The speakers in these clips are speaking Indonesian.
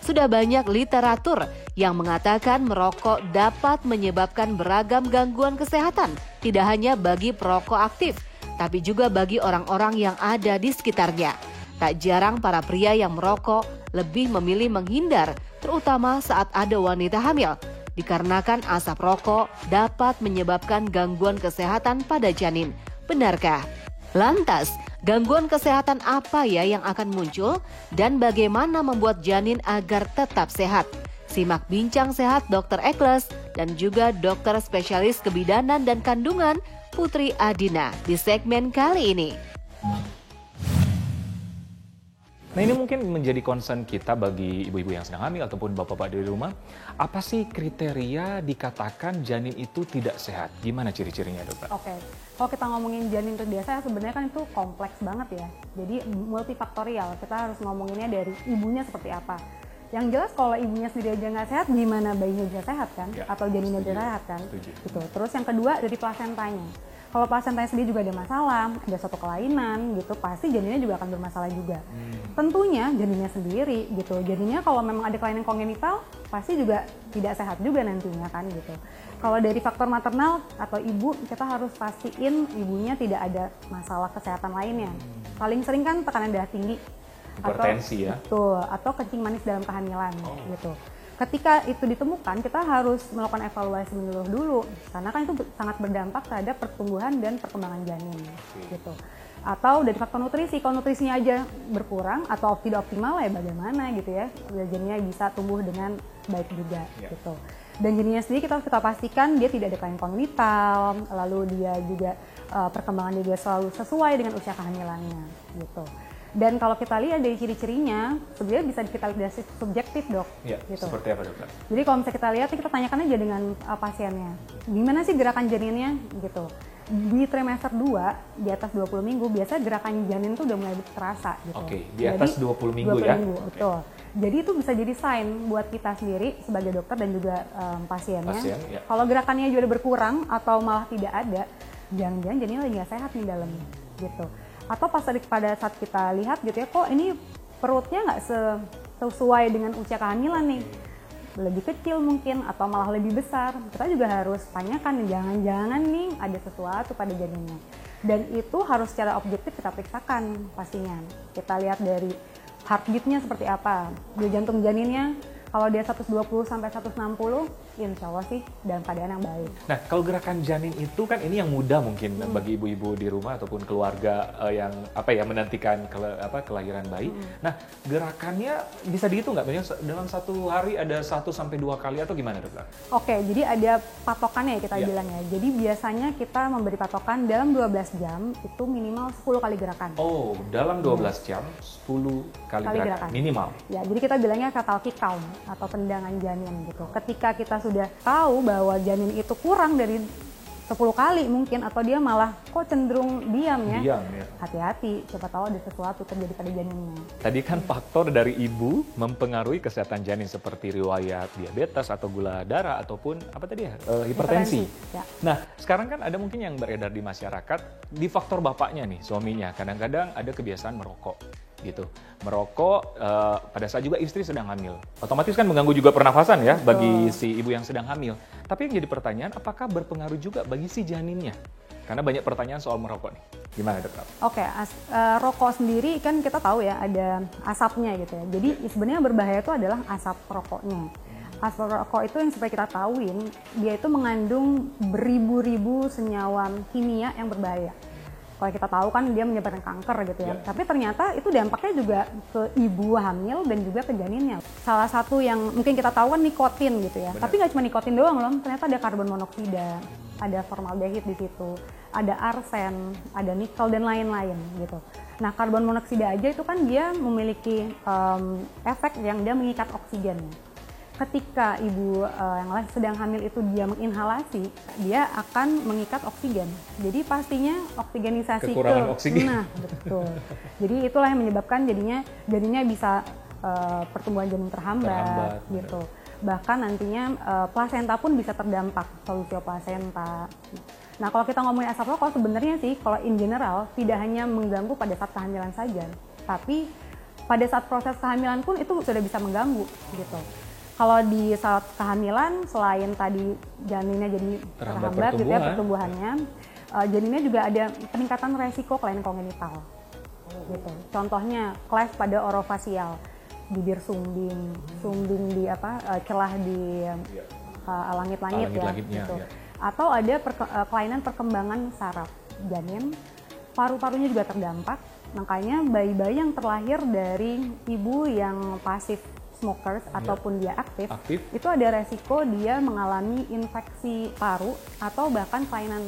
Sudah banyak literatur yang mengatakan merokok dapat menyebabkan beragam gangguan kesehatan, tidak hanya bagi perokok aktif, tapi juga bagi orang-orang yang ada di sekitarnya. Tak jarang para pria yang merokok lebih memilih menghindar, terutama saat ada wanita hamil, dikarenakan asap rokok dapat menyebabkan gangguan kesehatan pada janin. Benarkah? Lantas, gangguan kesehatan apa ya yang akan muncul dan bagaimana membuat janin agar tetap sehat? Simak Bincang Sehat Dr. Ekles dan juga dokter spesialis kebidanan dan kandungan Putri Adina di segmen kali ini. Nah, ini mungkin menjadi concern kita bagi ibu-ibu yang sedang hamil ataupun bapak-bapak di rumah. Apa sih kriteria dikatakan janin itu tidak sehat? Gimana ciri-cirinya, dokter? Oke, kalau kita ngomongin janin tidak sehat sebenarnya kan itu kompleks banget ya. Jadi multifaktorial, kita harus ngomonginnya dari ibunya seperti apa. Yang jelas kalau ibunya sendiri aja nggak sehat, gimana bayinya bisa sehat kan? Ya, atau janinnya bisa sehat kan? Setuju. Gitu. Terus yang kedua dari plasentanya. Kalau plasentanya sendiri juga ada masalah, ada suatu kelainan gitu, pasti janinnya juga akan bermasalah juga. Tentunya janinnya sendiri gitu. Jadinya kalau memang ada kelainan kongenital, pasti juga tidak sehat juga nantinya kan gitu. Kalau dari faktor maternal atau ibu, kita harus pastiin ibunya tidak ada masalah kesehatan lainnya. Paling sering kan tekanan darah tinggi, Hipertensi ya? Betul, atau kencing manis dalam kehamilan gitu. Ketika itu ditemukan, kita harus melakukan evaluasi menyeluruh dulu, karena kan itu sangat berdampak terhadap pertumbuhan dan perkembangan janin gitu. Atau dari faktor nutrisi, kalau nutrisinya aja berkurang atau tidak optimal ya bagaimana gitu ya, janinnya bisa tumbuh dengan baik juga gitu. Dan janinnya sendiri kita pastikan dia tidak ada kelainan kongenital, lalu dia juga perkembangannya juga selalu sesuai dengan usia kehamilannya gitu. Dan kalau kita lihat dari ciri-cirinya, sebenarnya bisa kita lihat dari subjektif dok. Ya, gitu. Seperti apa dokter? Jadi kalau misalnya kita lihat, kita tanyakan aja dengan pasiennya. Gimana sih gerakan janinnya gitu. Di trimester 2, di atas 20 minggu, biasanya gerakan janin itu udah mulai terasa gitu. Oke, di atas 20 minggu ya? 20 minggu, betul. Jadi itu bisa jadi sign buat kita sendiri sebagai dokter dan juga pasiennya. Ya. Kalau gerakannya juga berkurang atau malah tidak ada, jangan-jangan janinnya lagi nggak sehat nih dalamnya gitu. Atau pada saat kita lihat gitu ya, kok ini perutnya nggak sesuai dengan usia kehamilan nih, lebih kecil mungkin atau malah lebih besar, kita juga harus tanyakan jangan-jangan nih ada sesuatu pada janinnya. Dan itu harus secara objektif kita periksakan pastinya. Kita lihat dari heartbeatnya seperti apa, denyut jantung janinnya. Kalau dia 120 sampai 160, insya Allah sih dalam keadaan yang baik. Nah, kalau gerakan janin itu kan ini yang mudah mungkin bagi ibu-ibu di rumah ataupun keluarga yang menantikan kelahiran bayi. Nah, gerakannya bisa dihitung nggak? Misalnya dalam satu hari ada 1 sampai 2 kali atau gimana dokter? Oke, jadi ada patokannya ya kita bilang ya. Jadi biasanya kita memberi patokan dalam 12 jam itu minimal 10 kali gerakan. Oh, dalam 12 jam 10 kali gerakan minimal. Ya, jadi kita bilangnya fetal kick count atau tendangan janin gitu. Ketika kita sudah tahu bahwa janin itu kurang dari 10 kali mungkin atau dia malah kok cenderung diam ya. Hati-hati, siapa tahu ada sesuatu terjadi pada janinnya. Tadi kan faktor dari ibu mempengaruhi kesehatan janin seperti riwayat diabetes atau gula darah ataupun hipertensi. Ya. Nah, sekarang kan ada mungkin yang beredar di masyarakat di faktor bapaknya nih, suaminya. Kadang-kadang ada kebiasaan merokok gitu. Merokok pada saat juga istri sedang hamil. Otomatis kan mengganggu juga pernafasan ya bagi si ibu yang sedang hamil. Tapi yang jadi pertanyaan, apakah berpengaruh juga bagi si janinnya? Karena banyak pertanyaan soal merokok nih. Gimana dokter? Oke, rokok sendiri kan kita tahu ya ada asapnya gitu ya. Jadi sebenarnya yang berbahaya itu adalah asap rokoknya. Asap rokok itu yang supaya kita tahuin, dia itu mengandung beribu-ribu senyawa kimia yang berbahaya. Kalau kita tahu kan dia menyebabkan kanker gitu ya. Tapi ternyata itu dampaknya juga ke ibu hamil dan juga ke janinnya. Salah satu yang mungkin kita tahu kan nikotin gitu ya. Tapi nggak cuma nikotin doang loh, ternyata ada karbon monoksida, ada formaldehid di situ, ada arsen, ada nikel dan lain-lain gitu. Nah, karbon monoksida aja itu kan dia memiliki efek yang dia mengikat oksigen. Ketika ibu yang sedang hamil itu dia menginhalasi, dia akan mengikat oksigen. Jadi pastinya oksigenisasi kekurangan oksigen. Nah, betul. Jadi itulah yang menyebabkan jadinya bisa pertumbuhan janin terhambat gitu. Bahkan nantinya plasenta pun bisa terdampak, solusio plasenta. Nah, kalau kita ngomongin asap rokok sebenarnya sih kalau in general tidak hanya mengganggu pada saat kehamilan saja, tapi pada saat proses kehamilan pun itu sudah bisa mengganggu gitu. Kalau di saat kehamilan selain tadi janinnya jadi terhambat gitu ya pertumbuhannya, janinnya juga ada peningkatan resiko kelainan kongenital gitu. Contohnya cleft pada orofasial, bibir sumbing di celah di langit-langit ya gitu. Ya. Atau ada kelainan perkembangan saraf janin, paru-parunya juga terdampak. Makanya bayi-bayi yang terlahir dari ibu yang pasif smokers ataupun dia aktif, itu ada resiko dia mengalami infeksi paru atau bahkan kelainan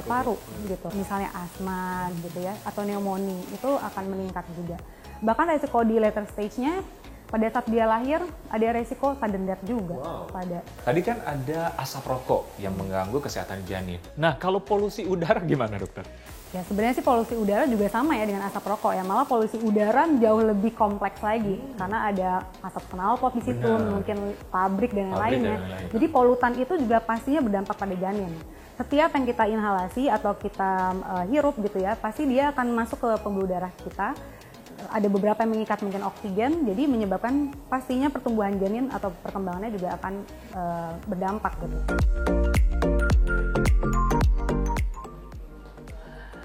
paru gitu. Misalnya asma gitu ya atau pneumonia itu akan meningkat juga. Bahkan resiko di later stage-nya pada saat dia lahir ada resiko sudden death juga. Tadi kan ada asap rokok yang mengganggu kesehatan janin. Nah, kalau polusi udara gimana, dokter? Ya sebenarnya sih polusi udara juga sama ya dengan asap rokok ya, malah polusi udara jauh lebih kompleks lagi karena ada asap knalpot di situ, mungkin pabrik dan lainnya. Jadi polutan itu juga pastinya berdampak pada janin. Setiap yang kita inhalasi atau kita hirup gitu ya, pasti dia akan masuk ke pembuluh darah kita. Ada beberapa yang mengikat mungkin oksigen, jadi menyebabkan pastinya pertumbuhan janin atau perkembangannya juga akan berdampak gitu.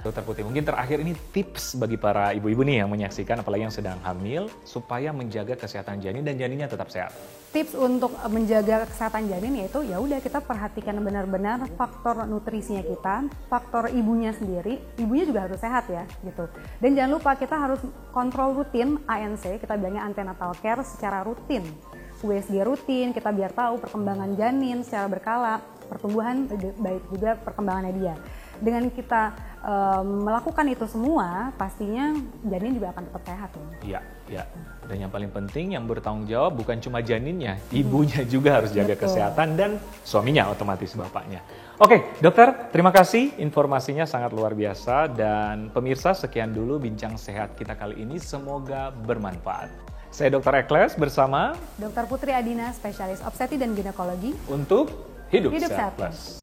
Dokter Putri, mungkin terakhir ini tips bagi para ibu-ibu nih yang menyaksikan, apalagi yang sedang hamil, supaya menjaga kesehatan janin dan janinnya tetap sehat. Tips untuk menjaga kesehatan janin yaitu ya udah kita perhatikan benar-benar faktor nutrisinya kita, faktor ibunya sendiri, ibunya juga harus sehat ya gitu. Dan jangan lupa kita harus kontrol rutin ANC, kita bilangnya antenatal care secara rutin. USG rutin, kita biar tahu perkembangan janin secara berkala, pertumbuhan baik juga perkembangannya dia. Dengan kita melakukan itu semua, pastinya janin juga akan tetap sehat. Iya, ya. Dan yang paling penting yang bertanggung jawab bukan cuma janinnya, ibunya juga harus jaga kesehatan dan suaminya otomatis bapaknya. Oke, dokter, terima kasih informasinya sangat luar biasa dan pemirsa sekian dulu bincang sehat kita kali ini, semoga bermanfaat. Saya Dr. Ekles bersama Dr. Putri Adina, spesialis obstetri dan ginekologi untuk Hidup Sehat Sehat Plus.